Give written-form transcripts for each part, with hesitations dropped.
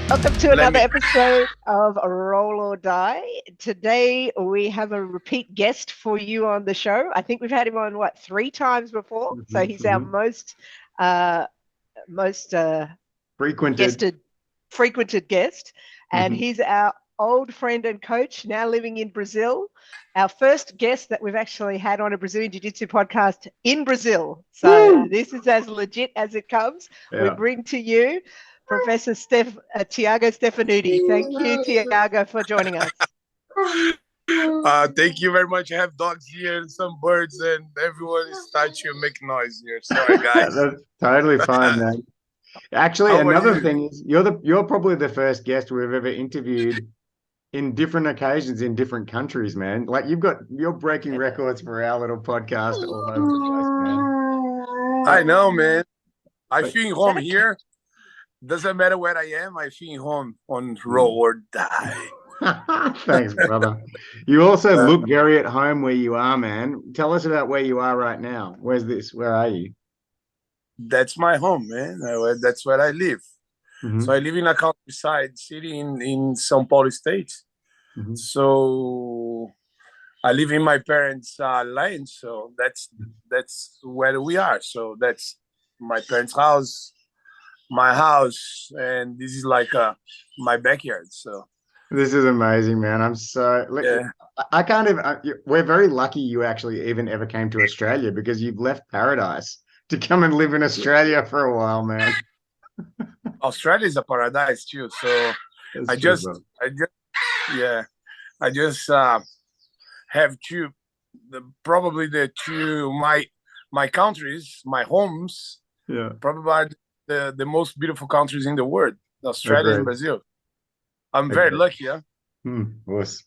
Welcome to another episode of Roll or Die. Today we have a repeat guest for you on the show. I think we've had him on three times before. So he's our uh, most Frequented. guested, frequented guest, and Mhm. he's our old friend and coach now living in Brazil. Our first guest that we've actually had on a Brazilian Jiu-Jitsu podcast in Brazil. So Woo! this is as legit as it comes. We Yeah. bring to you Professor Thiago Stefanutti. Thank you, Thiago, for joining us. Thank you very much. I have dogs here and some birds, and everyone is starting to make noise here. Sorry, guys. That's totally fine, man. Actually, How are another you? thing is you're probably the first guest we've ever interviewed in different occasions in different countries, man. Like you're breaking records for our little podcast all over the place, man. I But, know, man. I but feel home here. Doesn't matter where I am. I feel home on Roll or Die. thanks, brother. You also look very at home where you are, man. Tell us about where you are right now. Where's this? Where are you? That's my home, man. That's where I live. So Hmm. I live in a countryside city in Sao Paulo state. Hmm. So I live in my parents' land. So that's where we are. So that's my parents' house, my house, and this is like my backyard. So This is amazing, man. I'm so like yeah, I can't even. We're very lucky you actually even ever came to Australia because you've left paradise to come and live in Australia for a while, man. Australia is a paradise too. So That's I true, just, bro. I just, yeah, I just have two, probably the two my countries, my homes, Yeah, probably are the most beautiful countries in the world, Australia and agreed. Brazil. I'm very Agreed. lucky, yeah. Was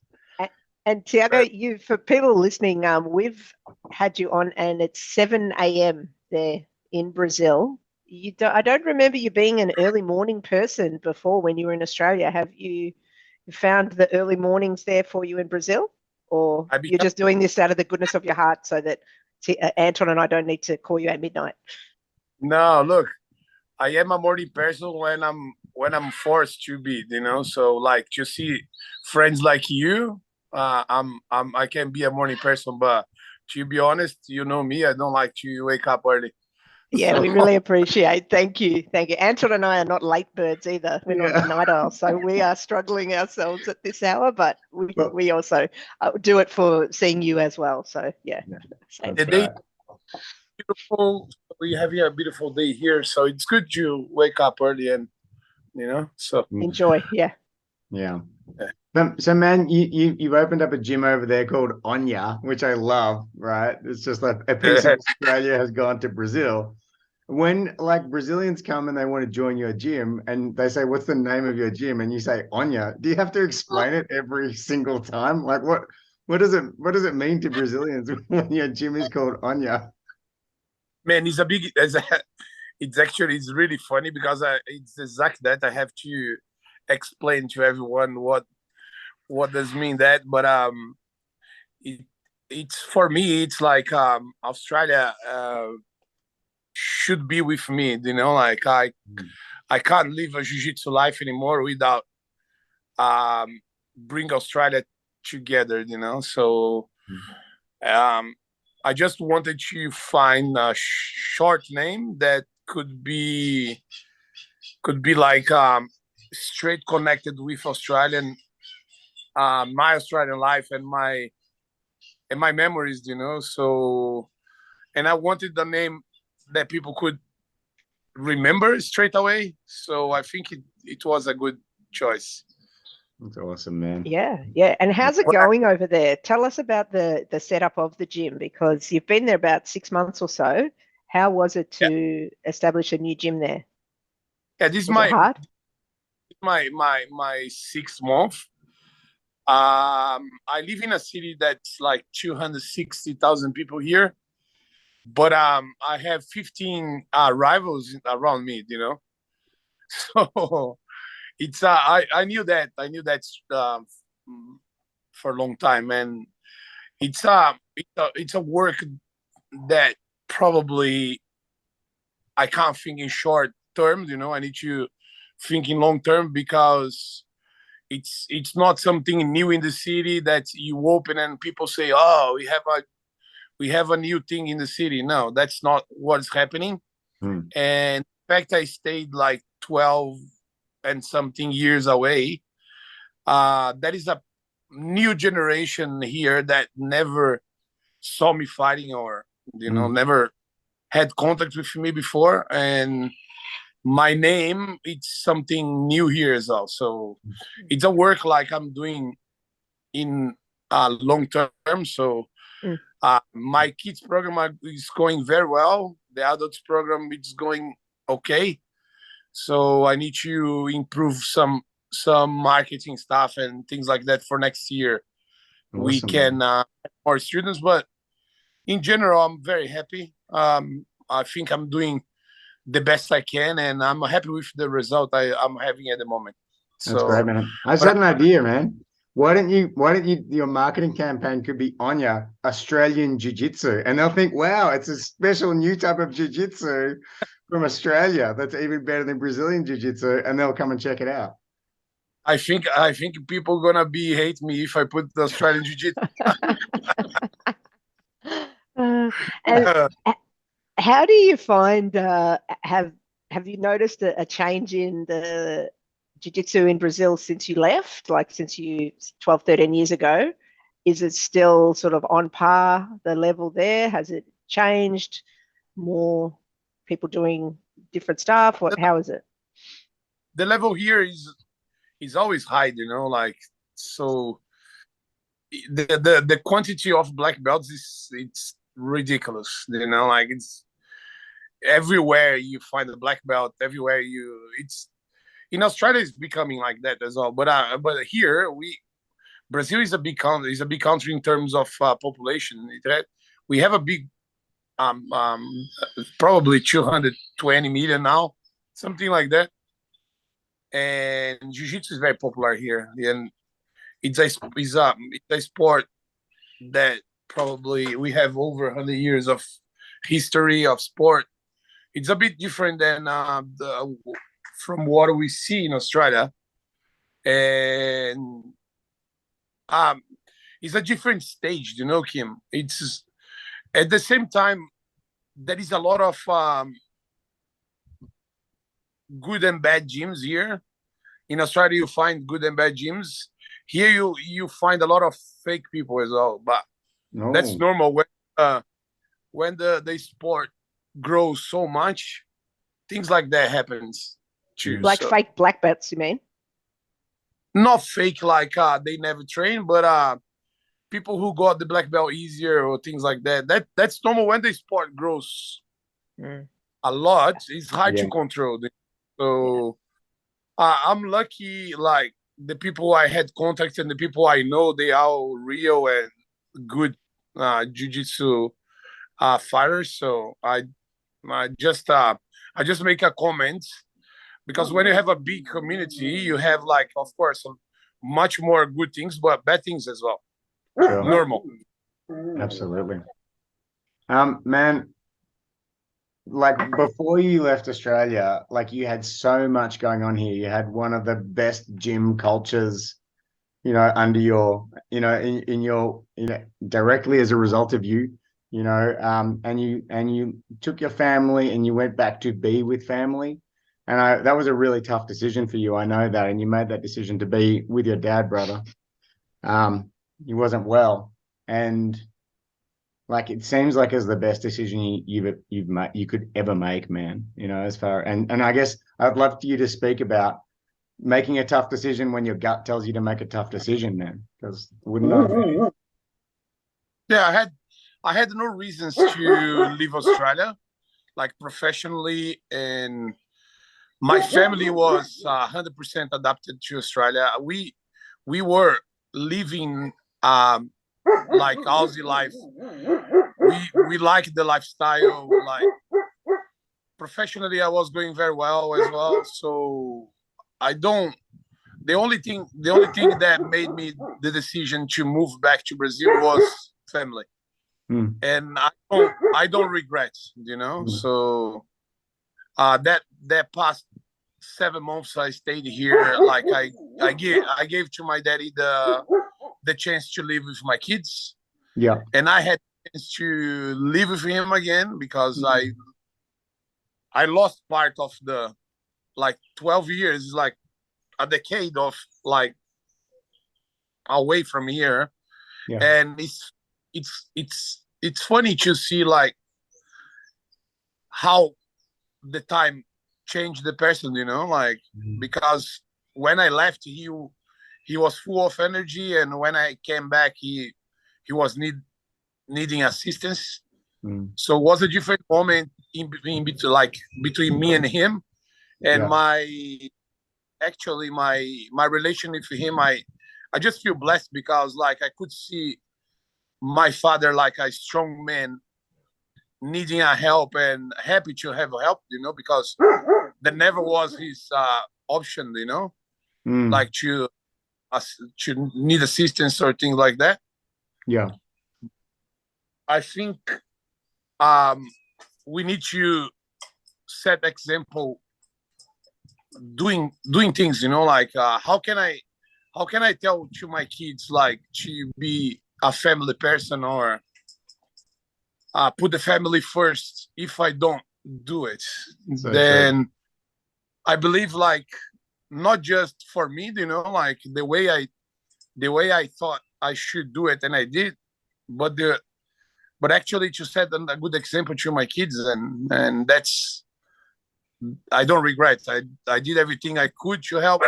And Tiago, you for people listening, we've had you on, and it's 7 a.m. there in Brazil. I don't remember you being an early morning person before when you were in Australia. Have you found the early mornings there for you in Brazil, or I you're become just doing this out of the goodness of your heart so that Anton and I don't need to call you at midnight? no look. I am a morning person when I'm forced to be, So like to see friends like you, I can be a morning person, but to be honest, you know me, I don't like to wake up early. Yeah, So we really appreciate. Thank you, thank you. Anton and I are not late birds either. We're not yeah. night owls, so we are struggling ourselves at this hour. But we Well, we also do it for seeing you as well. So yeah, yeah, same the that's thing. day right. is beautiful. We have here a beautiful day here, so it's good to wake up early and So Mm, Enjoy. Yeah. yeah. yeah. So man, you've opened up a gym over there called Onya, which I love, right? It's just like a piece of Australia has gone to Brazil. When like Brazilians come and they want to join your gym and they say, "What's the name of your gym?" and you say Onya, do you have to explain it every single time? Like what does it mean to Brazilians when your gym is called Onya? Man, it's really funny because it's exactly that I have to explain to everyone what does mean that, but it it's for me it's like Australia should be with me, like I can't live a jiu-jitsu life anymore without bring Australia together, so um I just wanted to find a short name that could be like straight connected with Australian, my Australian life and my memories, So, and I wanted the name that people could remember straight away. So I think it was a good choice. That's awesome, man. Yeah, yeah. And how's it When I, going over there? Tell us about the setup of the gym because you've been there about 6 months or so. How was it yeah, to establish a new gym there? yeah, this is Was it my hard? my 6 month. I live in a city that's like 260,000 people here, but I have 15 rivals around me, So it's I knew that for a long time, and it's a work that probably I can't think in short terms. I need thinking long term, because it's not something new in the city that you open and people say, oh, we have a new thing in the city. No, that's not what's happening. And in fact, I stayed like 12 and something years away. That is a new generation here that never saw me fighting, or never had contact with me before. And my name, it's something new here as well. So it's a work like I'm doing in long term. So my kids program is going very well. The adults program is going okay. So I need to improve some marketing stuff and things like that for next year. Awesome. We can have more students, but in general, I'm very happy. I think I'm doing the best I can, and I'm happy with the result I'm having at the moment. That's great, man. I just had an idea, man. Why don't you, your marketing campaign could be Onya, Australian Jiu-Jitsu, and they'll think, wow, it's a special new type of Jiu-Jitsu from Australia that's even better than Brazilian Jiu-Jitsu, and they'll come and check it out. I think people are gonna hate me if I put the Australian Jiu-Jitsu. And how do you find, have you noticed a change in the jiu-jitsu in Brazil since you left, like since you 12, 13 years ago? Is it still sort of on par, the level there? Has it changed? More people doing different stuff? How is it? The level here is always high, like, so the quantity of black belts it's ridiculous, like it's everywhere you find a black belt. Everywhere it's in Australia is becoming like that as well. But here Brazil is a big country. Is a big country in terms of population. We have a big probably 220 million now, something like that. And jiu-jitsu is very popular here, and it's a sport that probably we have over 100 years of history of sport. It's a bit different than from what we see in Australia, and it's a different stage, Kim. It's at the same time there is a lot of good and bad gyms here. In Australia, you find good and bad gyms. Here, you find a lot of fake people as well, but that's normal when the sport grows so much. Things like that happens too. Like fake black belts, you mean? Not fake, like they never train, but people who got the black belt easier or things like that. That's normal when the sport grows a lot. It's hard to control. So I'm lucky, like the people I had contact and the people I know, they are real and good jiu-jitsu fighters. So I just make a comment, because when you have a big community, you have, like, of course, much more good things, but bad things as well. Sure. Normal. Absolutely. Man, like before you left Australia, like you had so much going on here. You had one of the best gym cultures, under your, in your, directly as a result of you, and you took your family and you went back to be with family. And that was a really tough decision for you. I know that. And you made that decision to be with your dad, brother. He wasn't well. And like, it seems like it's the best decision you could ever make, man, as far. And I guess I'd love for you to speak about making a tough decision when your gut tells you to make a tough decision, man, because wouldn't know. Yeah, I had no reasons to leave Australia, like professionally, and my family was 100% adapted to Australia. We were living like Aussie life. We liked the lifestyle. Like professionally, I was going very well as well. So the only thing that made me the decision to move back to Brazil was family. And I don't regret, So that past 7 months I stayed here. Like I gave to my daddy the chance to live with my kids. Yeah. And I had the chance to live with him again because I lost part of the like 12 years, like a decade of like away from here. Yeah. And it's funny to see like how the time changed the person, you know, like because when I left he was full of energy, and when I came back he was needing assistance. So it was a different moment in between, like between me and him. And actually my relation with him, I just feel blessed because like I could see my father like a strong man needing a help and happy to have help, you know, because that never was his option, you know, like to need assistance or things like that. Yeah. I think we need to set example doing things, you know, like how can I tell to my kids like to be a family person or put the family first if I don't do it? So then true. I believe like not just for me, you know, like the way I thought I should do it and I did, but actually to set a good example to my kids, and that's, I don't regret. I did everything I could to help.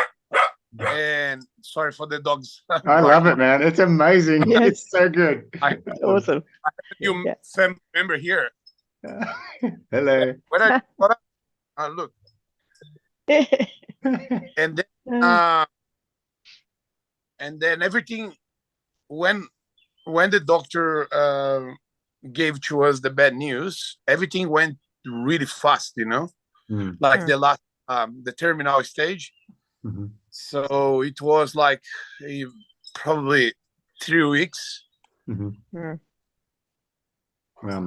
And sorry for the dogs. I love it, man. It's amazing. Yes. It's so good. Awesome. I have a new family member here. Hello. Look. And then everything, when the doctor gave to us the bad news, everything went really fast, you know, like the last the terminal stage. So it was like probably 3 weeks. Well,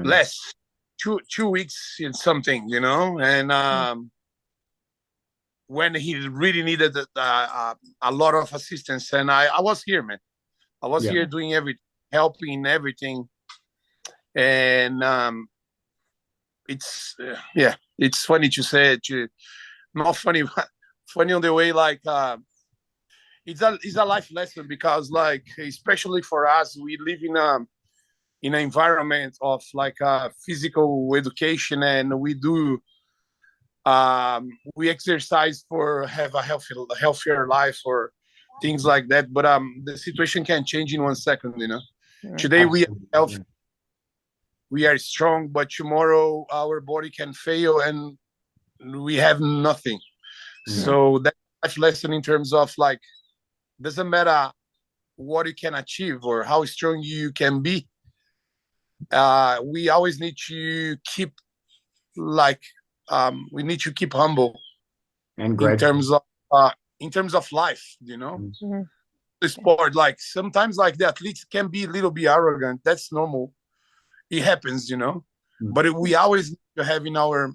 less 2 weeks and something, you know. And when he really needed a lot of assistance, and I was here, man. I was here doing everything, helping everything. And it's it's funny to say it, not funny, funny on the way, like it's a life lesson, because like especially for us, we live in an environment of like physical education, and we exercise for have a healthier life or things like that. But the situation can change in 1 second, you know. Today we are healthy, we are strong, but tomorrow our body can fail and we have nothing. So that's a life lesson in terms of like, doesn't matter what you can achieve or how strong you can be, we always need to keep like we need to keep humble and grateful in terms of life, you know. The sport, like sometimes like the athletes can be a little bit arrogant. That's normal, it happens, you know. But we always need to have in our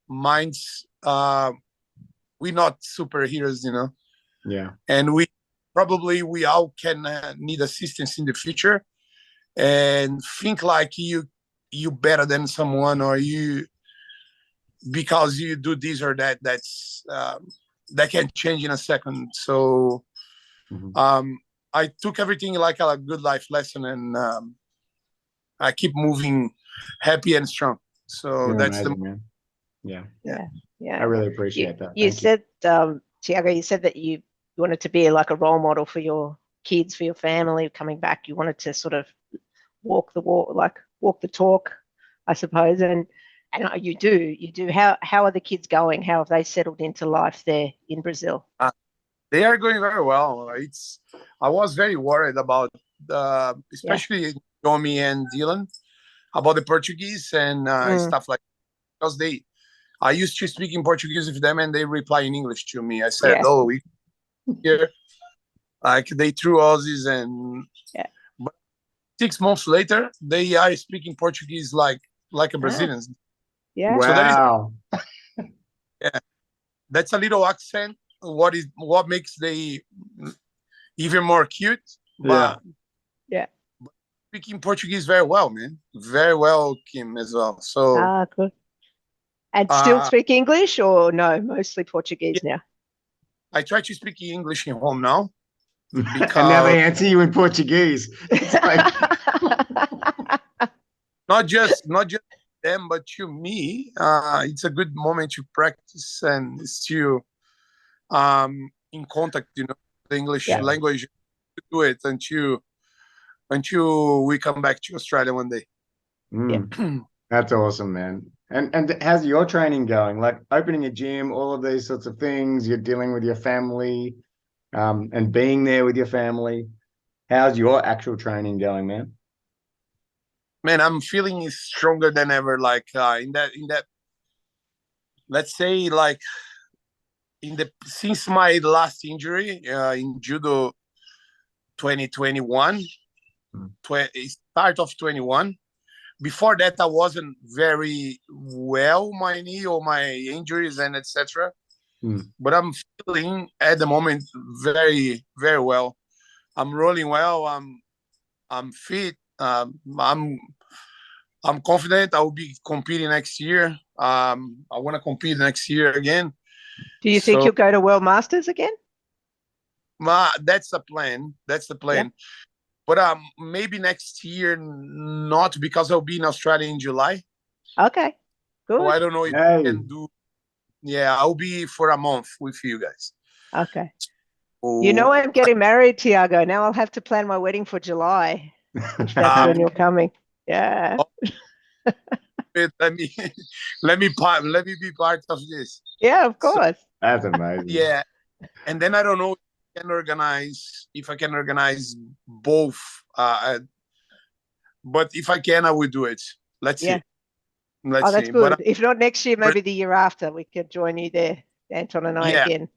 minds, we're not superheroes, you know. And we all can need assistance in the future, and think like you better than someone, or you, because you do this or that, that's that can change in a second. So I took everything like a good life lesson, and I keep moving happy and strong. So You're that's amazing, man. Yeah. I really appreciate that. You said, Thiago, you said that you wanted to be like a role model for your kids, for your family coming back. You wanted to sort of walk the talk, I suppose. And you do. How are the kids going? How have they settled into life there in Brazil? They are going very well. I was very worried about especially Domi and Dylan, about the Portuguese and stuff like that, because I used to speak in Portuguese with them and they reply in English to me. I said, we here, like they threw Aussies, and but 6 months later they are speaking Portuguese like a Brazilian. Yeah. Wow. Yeah. that's a little accent. What makes they even more cute. But Yeah. speaking Portuguese very well, man. Very well, Kim, as well. So Good. And still uh, speak English or no? Mostly Portuguese yeah, now. I try to speak English in home now And now because they answer you in Portuguese. It's like, not just them, but to me, it's a good moment to practice and still in contact, the English Yeah. language to do it until we come back to Australia one day. Yeah. that's awesome, man. And how's your training going? Like opening a gym, all of these sorts of things. You're dealing with your family, and being there with your family. How's your actual training going, man? Man, I'm feeling stronger than ever. Like in that, let's say, like since my last injury in judo 2021, start of 21. Before that, I wasn't very well, my knee or my injuries and etc. But I'm feeling at the moment very, very well. I'm rolling well. I'm fit. I'm confident I will be competing next year. I want to compete next year again. Do you think So you'll go to World Masters again? that's the plan. That's the plan. Yeah. But maybe next year, not because I'll be in Australia in July. Okay. Good. So I don't know if I can do. Yeah, I'll be for a month with you guys. Okay. So, You know I'm getting married, Thiago. Now I'll have to plan my wedding for July. If that's when you're coming. Yeah. let me let me be part of this. Yeah, of course. That's amazing. Yeah, and then I don't know if I can organize both. But if I can, I will do it. Let's see. Let's that's see. good. But if not next year, maybe the year after, we could join you there, Anton and I again.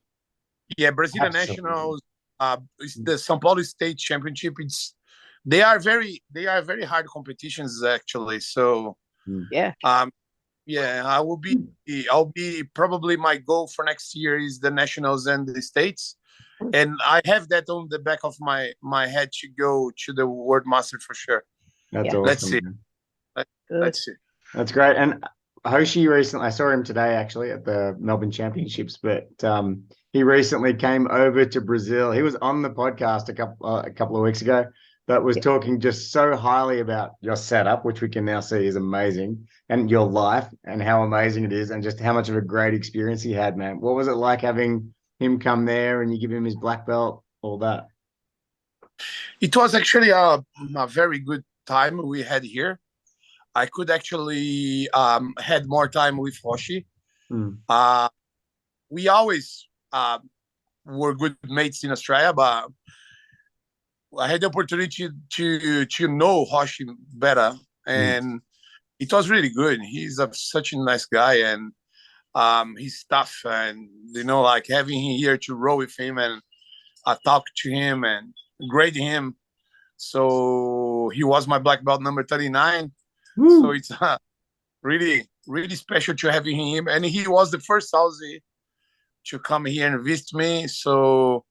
Yeah, Brazilian Absolutely. Nationals, the Sao Paulo State Championship. They are very hard competitions actually. So yeah, I'll be probably my goal for next year is the Nationals and the States, and I have that on the back of my head to go to the World Master for sure. That's awesome. Let's see. Good. Let's see. That's great. And Hoshi recently, I saw him today actually at the Melbourne Championships, but he recently came over to Brazil. He was on the podcast a couple of weeks ago, but was talking just so highly about your setup, which we can now see is amazing, and your life and how amazing it is, and just how much of a great experience he had, man. What was it like having him come there and you give him his black belt, all that? It was actually a very good time we had here. I could actually had more time with Hoshi. We always were good mates in Australia, but I had the opportunity to know Hoshi better, and it was really good. He's such a nice guy, and he's tough, and like having him here to row with him and talk to him and grade him. So he was my black belt number 39. So it's really, really special to having him. And he was the first Aussie to come here and visit me. So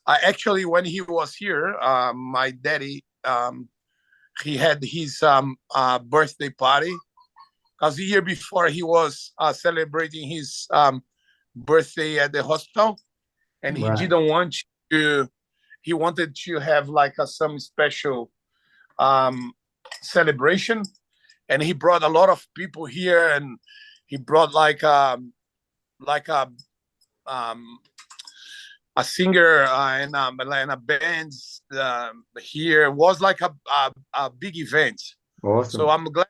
I actually, when he was here, my daddy, he had his birthday party. Because the year before, he was celebrating his birthday at the hospital. And he didn't want to, he wanted to have like some special celebration. And he brought a lot of people here, and he brought like a singer and a band here. It was like a big event. Awesome. So I'm glad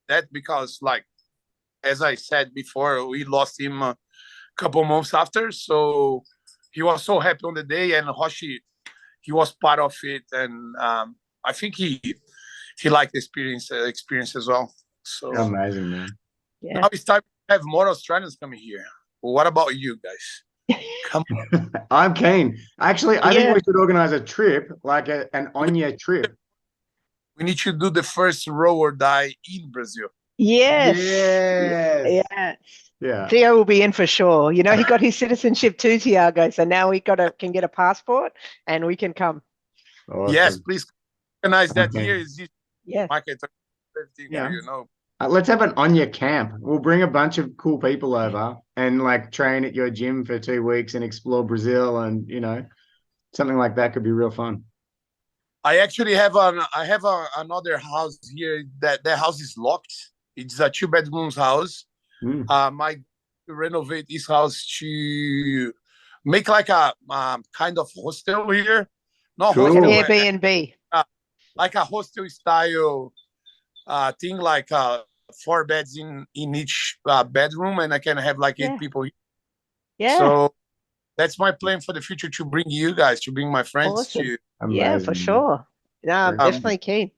that, because like as I said before, we lost him a couple months after. So he was so happy on the day, and Hoshi, he was part of it, and I think he liked the experience as well. So amazing, man. Yeah. Now it's time to have more Australians coming here. What about you guys? Come on. I'm keen. Actually, I think we should organize a trip, like an Onya trip. We need to do the first row or die in Brazil. Yes. Yes. Yeah. Yeah. Theo will be in for sure. You know, he got his citizenship too, Thiago. So now can get a passport and we can come. Yes, Awesome. please organize that Okay. here. Is this Yeah. market everything Yeah. for you know? Let's have an Anya camp. We'll bring a bunch of cool people over and like train at your gym for 2 weeks and explore Brazil, and something like that could be real fun. I actually have another house here. That house is locked. It's a 2 bedrooms house. Mm. My to renovate this house to make like a kind of hostel here. Not Like an Cool. hostel, Airbnb. like a hostel style thing, like 4 beds in each bedroom, and I can have like 8 people. Yeah. So that's my plan for the future, to bring you guys, to bring my friends Awesome. to. Yeah, for Amazing. sure. No, I'm Very definitely keen.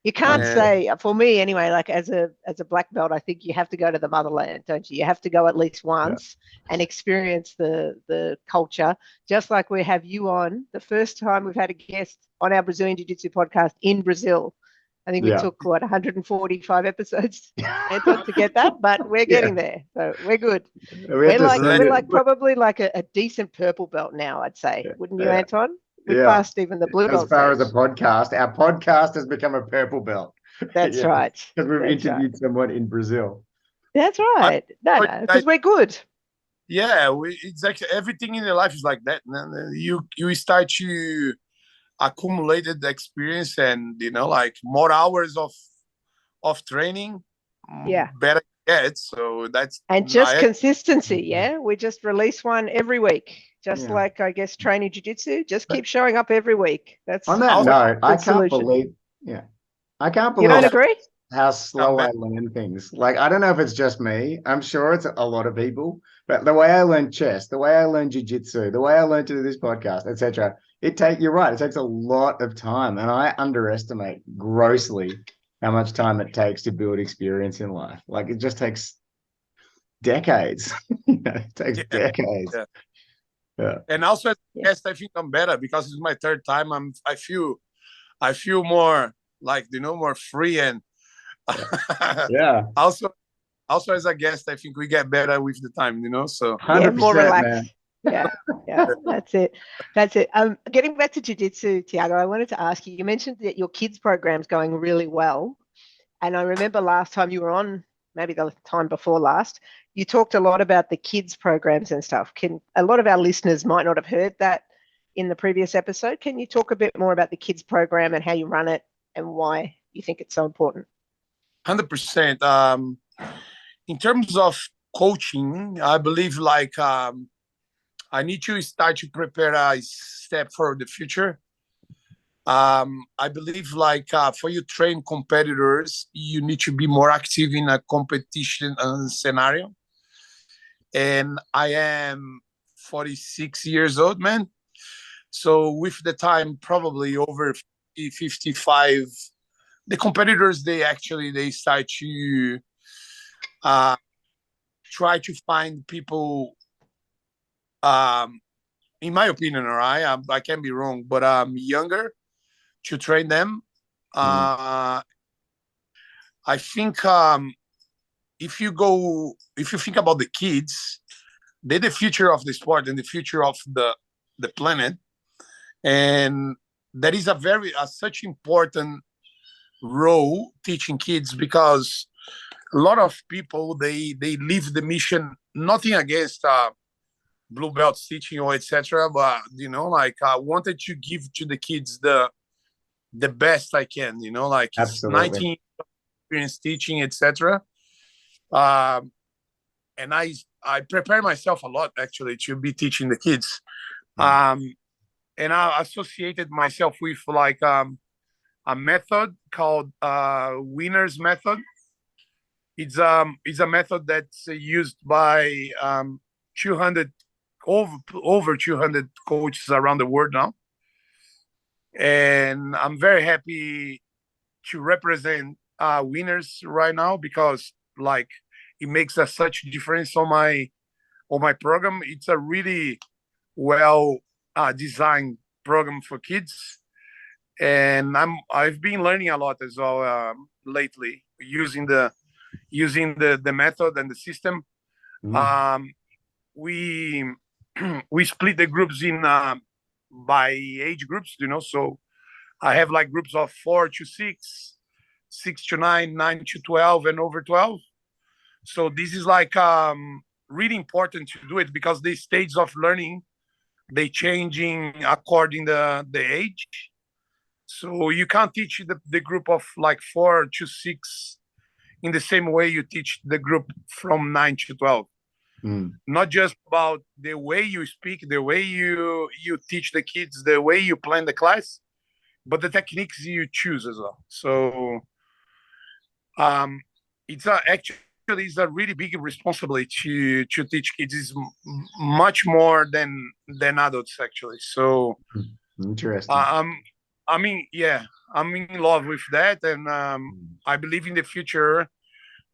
You can't Yeah. say, for me anyway, like as a black belt, I think you have to go to the motherland, don't you? You have to go at least once and experience the culture. Just like we have you on the first time we've had a guest on our Brazilian Jiu-Jitsu podcast in Brazil. I think we Yeah. took 145 episodes, Anton, to get that, but we're getting there, so we're good. We have to send We're it. like probably like a decent purple belt now, I'd say, wouldn't you, Yeah. Anton? We Yeah. passed even the blue As belt far as stage. a podcast, our podcast has become a purple belt. That's Yeah. right. Because we've That's interviewed someone in Brazil. That's right. No, because we're good. Yeah, it's like everything in your life is like that. You start to accumulated the experience, and like more hours of training, Yeah. better you get. So that's And just consistency, yeah? We just release one every week. Just Yeah. like, I guess, training jiu-jitsu. Just keep showing up every week. That's On that Also- note, I can't solution. believe, I can't You don't believe agree? how slow I back. learn things. Like, I don't know if it's just me. I'm sure it's a lot of people, but the way I learn chess, the way I learn jiu-jitsu, the way I learn to do this podcast, etc., you're right, it takes a lot of time, and I underestimate grossly how much time it takes to build experience in life. Like, it just takes decades. It takes decades. Yeah. Yeah. And also as a Yeah. guest, I think I'm better because it's my third time. I feel more like more free, and Yeah. also as a guest, I think we get better with the time. So 100%, More relaxed. man. Yeah, that's it. Getting back to jiu-jitsu, Thiago, I wanted to ask you, you mentioned that your kids program's going really well. And I remember last time you were on, maybe the time before last, you talked a lot about the kids programs and stuff. A lot of our listeners might not have heard that in the previous episode. Can you talk a bit more about the kids program and how you run it and why you think it's so important? 100%. In terms of coaching, I believe I need to start to prepare a step for the future. I believe for you train competitors, you need to be more active in a competition scenario. And I am 46 years old, man. So with the time, probably over 55, the competitors, they start to try to find people, in my opinion, all right, I can be wrong, but younger to train them. I think if you think about the kids, they're the future of the sport and the future of the planet, and that is such important role teaching kids, because a lot of people they leave the mission. Nothing against blue belts teaching or etc., but I wanted to give to the kids the best I can. It's Absolutely. 19 experience teaching, etc. And I prepare myself a lot actually to be teaching the kids. And I associated myself with a method called Winner's Method. It's a method that's used by 200 over 200 coaches around the world now, and I'm very happy to represent winners right now, because it makes such difference on my program. It's a really well designed program for kids, and I've been learning a lot as well lately, using the using the method and the system. We we split the groups in by age groups, so I have like groups of 4 to 6, 6 to 9, 9 to 12, and over 12. So this is like really important to do it, because the stages of learning, they changing according the age. So you can't teach the group of like 4 to 6 in the same way you teach the group from 9 to 12. Not just about the way you speak, the way you teach the kids, the way you plan the class, but the techniques you choose as well. So it's a really big responsibility to teach kids. It's much more than adults, actually. So interesting. I mean, yeah, I'm in love with that, and I believe in the future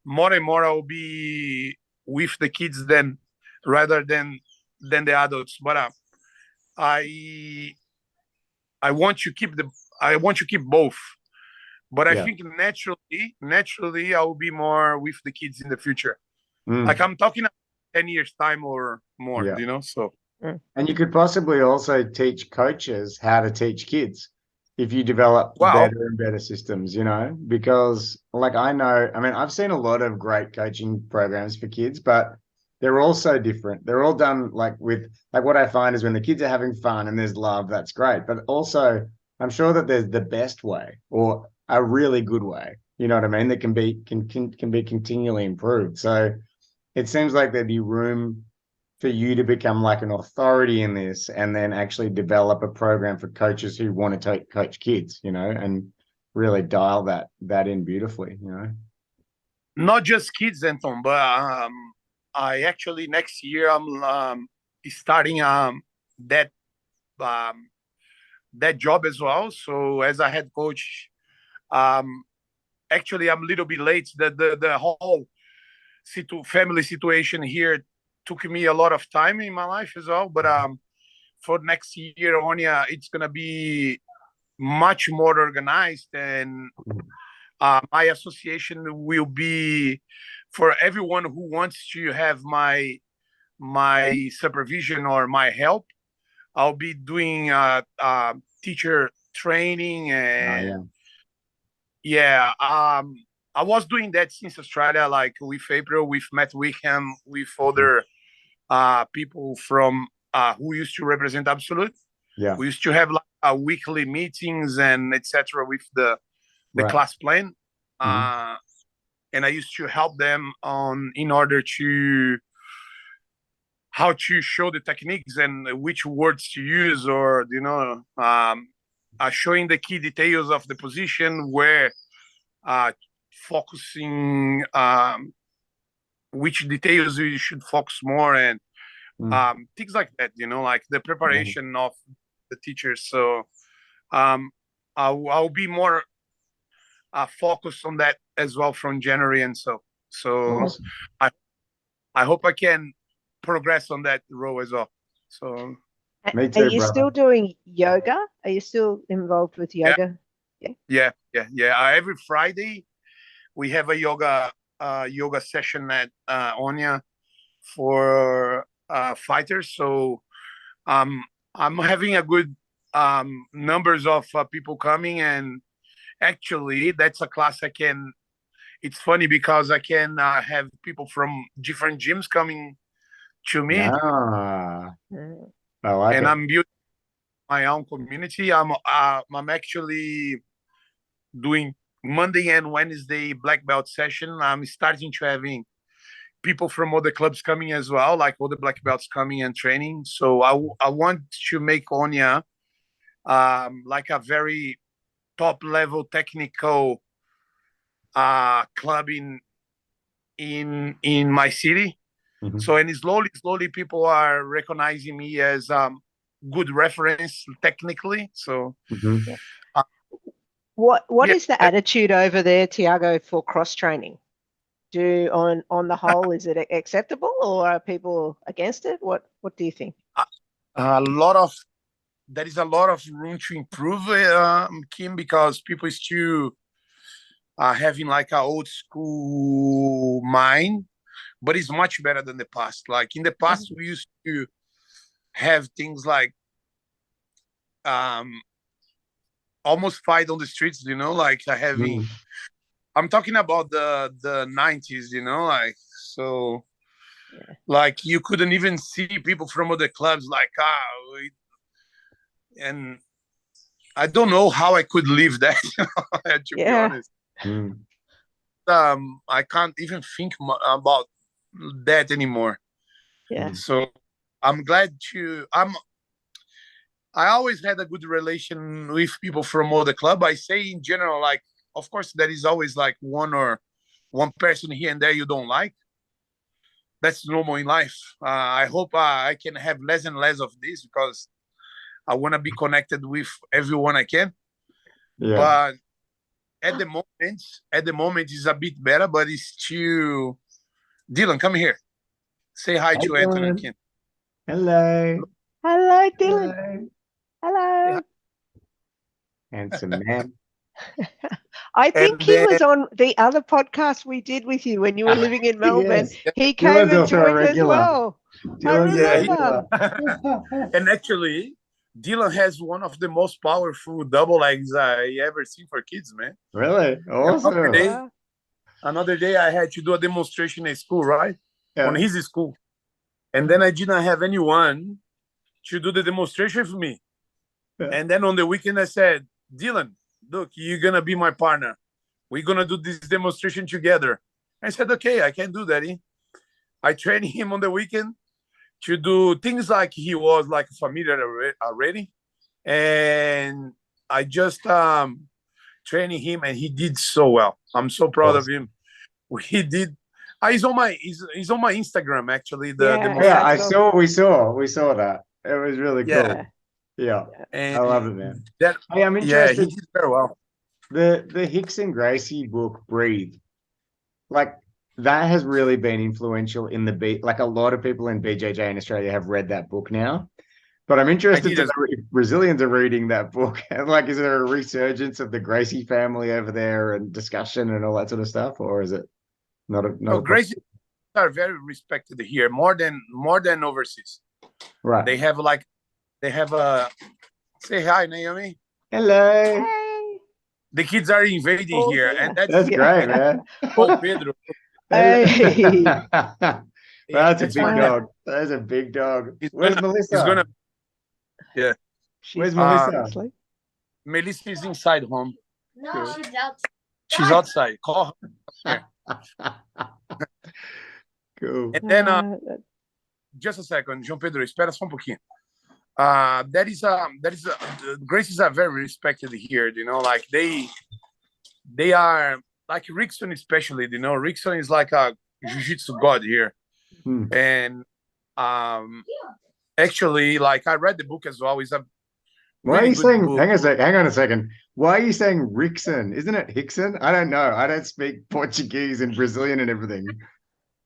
more and more I'll be with the kids rather than the adults. But I want to keep both. But I think naturally I will be more with the kids in the future. Like I'm talking 10 years time or more, so. And you could possibly also teach coaches how to teach kids if you develop better and better systems, because like I've seen a lot of great coaching programs for kids, but they're all so different. They're all done like what I find is when the kids are having fun and there's love, that's great. But also I'm sure that there's the best way or a really good way, you know what I mean, that can be continually improved. So it seems like there'd be room for you to become like an authority in this, and then actually develop a program for coaches who want to coach kids, and really dial that in beautifully, Not just kids, Anton, but I actually next year I'm starting that job as well. So as a head coach, actually I'm a little bit late. The whole family situation here took me a lot of time in my life as well. But for next year on, it's gonna be much more organized, and my association will be for everyone who wants to have my supervision or my help. I'll be doing teacher training, and I was doing that since Australia, like with April, with Matt Wickham, with other people from who used to represent Absolute. We used to have like weekly meetings and etc. with the class plan, and I used to help them in order to how to show the techniques and which words to use, or showing the key details of the position, where focusing which details you should focus more, and things like that, like the preparation of the teachers. So I'll be more focused on that as well from January, and so awesome. I hope I can progress on that role as well. So me too, are you still doing yoga? Are you still involved with yoga? Yeah. Every Friday we have a yoga session at Onya for fighters. So I'm having a good numbers of people coming, and actually that's a class it's funny because I can have people from different gyms coming to me. I like and it. I'm building my own community. I'm actually doing Monday and Wednesday black belt session. I'm starting to having people from other clubs coming as well, like other black belts coming and training. So I want to make Onya like a very top level technical club in my city. So, and slowly people are recognizing me as good reference technically. So what is the attitude over there, Thiago, for cross training? On the whole, is it acceptable, or are people against it? What do you think? There is a lot of room to improve, Kim, because people still having like a old school mind, but it's much better than the past. Like in the past, we used to have things like almost fight on the streets, like having. I'm talking about the 90s, like so. Yeah. Like you couldn't even see people from other clubs, like and I don't know how I could live that. To be honest, I can't even think about that anymore. Yeah. So I'm glad I always had a good relation with people from other club. I say in general, like, of course, there is always like one person here and there you don't like. That's normal in life. I hope I can have less and less of this because I want to be connected with everyone I can. Yeah. But at the moment, it's a bit better, but it's still. Dylan, come here. Say hi to Anthony again. Hello. Hello, Dylan. Hello. Handsome man. I think he was on the other podcast we did with you when you were living in Melbourne. Yes. He came and joined as well. And actually, Dylan has one of the most powerful double legs I ever seen for kids, man. Really? Awesome. Another day I had to do a demonstration at school, right? Yeah. On his school. And then I didn't have anyone to do the demonstration for me. Yeah. And then on the weekend I said, Dylan, look, you're going to be my partner. We're going to do this demonstration together. I said, okay, I can do that. I trained him on the weekend to do things like he was like familiar already. And I just training him and he did so well. I'm so proud of him. He did. He's on my Instagram actually. We saw that. It was really cool. Yeah. I love it, man. I'm interested. Yeah, he did very well. The Hickson Gracie book, Breathe, like that has really been influential in like a lot of people in BJJ in Australia have read that book now. But I'm interested to know if Brazilians are reading that book. Like, is there a resurgence of the Gracie family over there and discussion and all that sort of stuff, or is it not a Gracie are very respected here, more than overseas. Right. They have a say hi, Naomi. Hello. Hey. The kids are invading here, and that's great, man. Oh, Pedro. Hey. That's a big dog. That's a big dog. Where's Melissa? Where's Melissa? Melissa is inside home. No, she's outside. She's outside. Call her. Cool. And then, just a second, João Pedro, espera só um pouquinho. Gracies are very respected here, like they are like Rickson, especially, Rickson is like a jiu-jitsu god here. And actually, like I read the book as well. Why are you saying book. Hang on a second. Why are you saying Rickson? Isn't it Hickson? I don't know. I don't speak Portuguese and Brazilian and everything.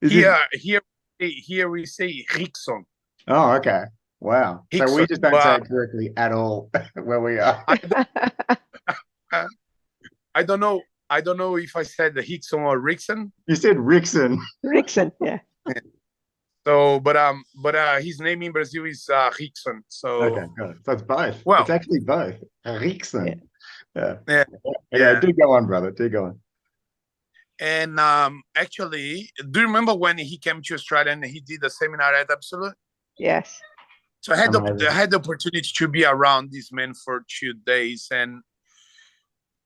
Here we say Rickson. Oh, okay. Wow. Hickson, so we just don't say it correctly at all where we are. I don't know if I said the Hickson or Rickson. You said Rickson. Rickson, yeah. So, but his name in Brazil is Rickson. So okay, good. So it's both. Well, it's actually both. Rickson. Yeah. Do go on, brother. Do go on. And actually, do you remember when he came to Australia and he did a seminar at Absolute? Yes. So I had the opportunity to be around this man for 2 days, and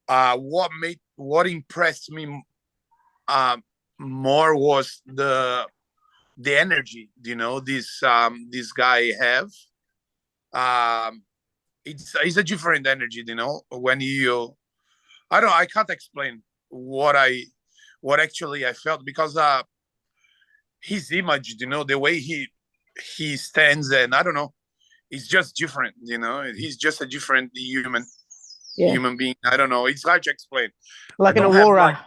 what impressed me more was the energy, this guy have. It's a different energy, when I can't explain what actually I felt, because his image, the way he stands, and I don't know, it's just different, he's just a different human being. I don't know, it's hard to explain. Like an aura,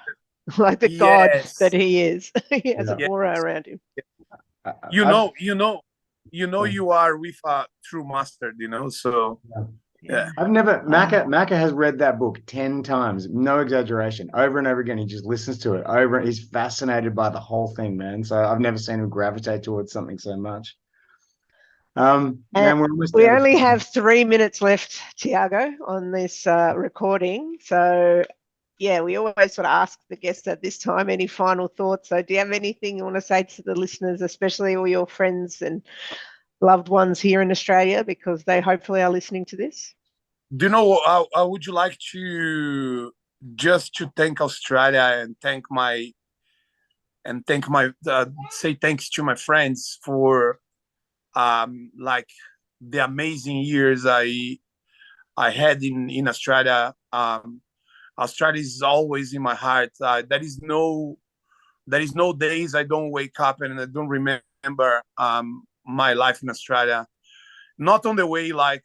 like the god that he is. He has an aura around him. You are with a true master, so Yeah. I've never Macca has read that book 10 times, no exaggeration, over and over again. He just listens to it over. He's fascinated by the whole thing, man. So I've never seen him gravitate towards something so much. Man, we're almost we out of only time. have 3 minutes left, Thiago, on this recording. So yeah, we always sort of ask the guests at this time any final thoughts. So do you have anything you want to say to the listeners, especially all your friends and loved ones here in Australia, because they hopefully are listening to this? Do you know, I would you like to just to thank Australia and say thanks to my friends for like the amazing years I had in Australia. Australia is always in my heart. There is no days I don't wake up and I don't remember my life in Australia. Not on the way like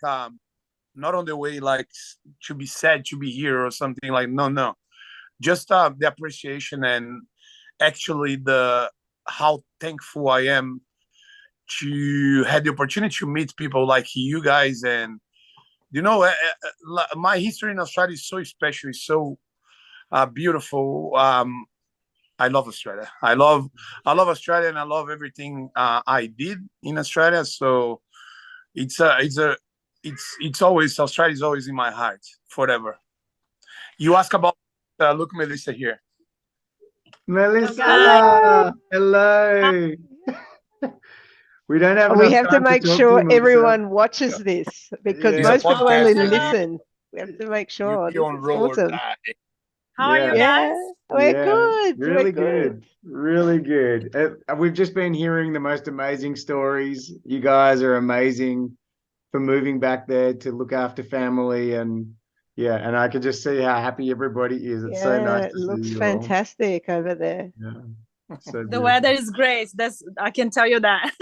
to be sad to be here or something like no. Just the appreciation and actually the how thankful I am to have the opportunity to meet people like you guys. And my history in Australia is so special, it's so beautiful. I love Australia. I love Australia, and I love everything I did in Australia. So it's always, Australia is always in my heart forever. You ask about look, Melissa here. Melissa, hello. We don't have We enough have to time make talk to sure you, Melissa. everyone watches this, because Yeah. most It's a people only podcast, listen. We have to make sure. You on This is road. awesome. How are you guys? Yeah, we're good. Really We're good. good. Really good. We've just been hearing the most amazing stories. You guys are amazing for moving back there to look after family, and yeah, and I can just see how happy everybody is. It's so nice Yeah, it to see looks you all. fantastic over there. Yeah. So The beautiful. weather is great. I can tell you that.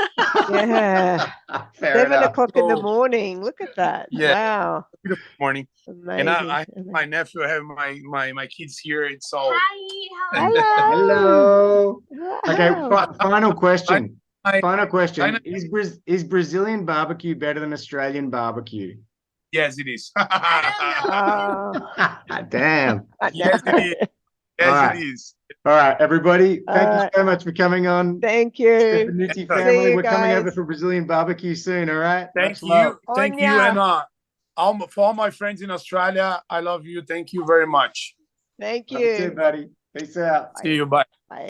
Yeah. Fair 7 enough. o'clock in the So, morning. Look at that. yeah. Wow. Beautiful morning. Amazing. And I have Amazing. my nephew, I have my kids here. It's all Hello. Hello. Okay, Wow. final question. Final question. I- Is Brazilian barbecue better than Australian barbecue? yes, it is. Oh, Damn. Yes, it is. Yes, All right. it is. All right, everybody. Thank you Alright. so much for coming on. Thank you. Stefanutti See family. you We're coming over guys. for Brazilian barbecue soon, all right? Thank Much love. you. Thank you. Onya. And for all my friends in Australia, I love you. Thank you very much. Thank Love you too, you. buddy. Peace out. See you. Bye. Bye.